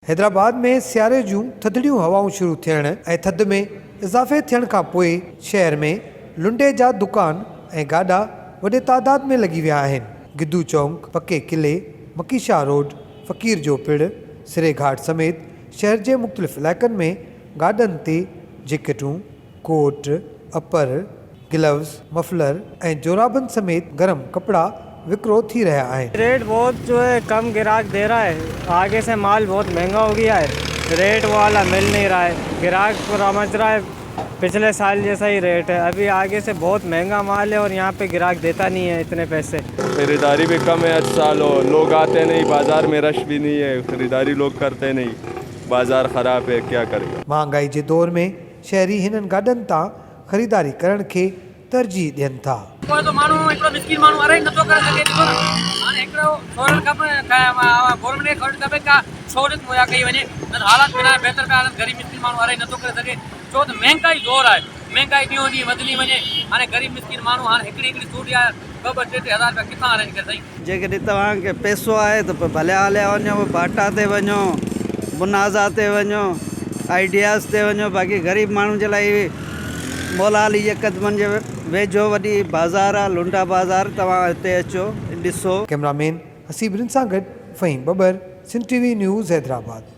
हैदराबाद में सियारे जूं थधड़ियूं हवाऊं शुरू थियण ऐं थधि में इज़ाफ़े थियण खां पोइ शहर में लुंडे जा दुकान ऐं गाॾा वॾे तादाद में लॻी विया आहिनि। गिद्दू चौक, पक्के किले, मकीशाह रोड, फ़कीर जो पिड़, सिरे घाट समेत शहर जे मुख़्तलिफ़ इलाइक़नि में गाॾनि ते जैकेटूं, कोट, अपर, ग्लव्स, मफलर ऐं जोराबनि समेत गरम कपड़ा विक्रो थी रहा है। रेट बहुत जो है कम ग्राहक दे रहा है, आगे से माल बहुत महंगा हो गया है, रेट वाला मिल नहीं रहा है, ग्राहक समझ रहा है पिछले साल जैसा ही रेट है। अभी आगे से बहुत महंगा माल है और यहाँ पे ग्राहक देता नहीं है इतने पैसे। खरीदारी भी कम है, अच्छा साल लोग आते नहीं, बाजार में रश भी नहीं है, खरीदारी लोग करते नहीं, बाजार ख़राब है, क्या करें। महंगाई के दौर में शहरी हिनन गाॾनि तां खरीदारी करण के तरजीह ॾियनि था। कोई तो माण्हू हिकिड़ो मिस्किन माण्हू अरे नथो करे सघे, ॾिसो न हाणे हिकिड़ो सोरल खपे गवर्नमेंट खे ख़र्च खपे का सहूलियत मुहैया कई वञे, न हालात बिना बहितर पिया हलनि, ग़रीब मिस्किन माण्हू अरे नथो करे सघे, छो त महांगाई दौर आहे, महांगाई ॾींहों ॾींहुं वधंदी वञे। हाणे ग़रीब मिस्किन माण्हू हाणे हिकिड़ी सूट या ॿ टे टे हज़ार रुपया किथां अरेंज करे साईं। जेकॾहिं तव्हांखे पैसो आहे त पोइ भले हलिया वञो, बाटा ते वञो, मुनाज़ा ते वञो, आइडियाज़ ते वञो। बाक़ी ग़रीब माण्हू जे लाइ मोलाली जे क़दमनि जे वेझो वॾी बाज़ार आहे, लुंडा बाज़ार, तव्हां हिते अचो ॾिसो। कैमरामैन हसीब सां गॾु फ़हीम बबर, सिंध टीवी न्यूज़, हैदराबाद।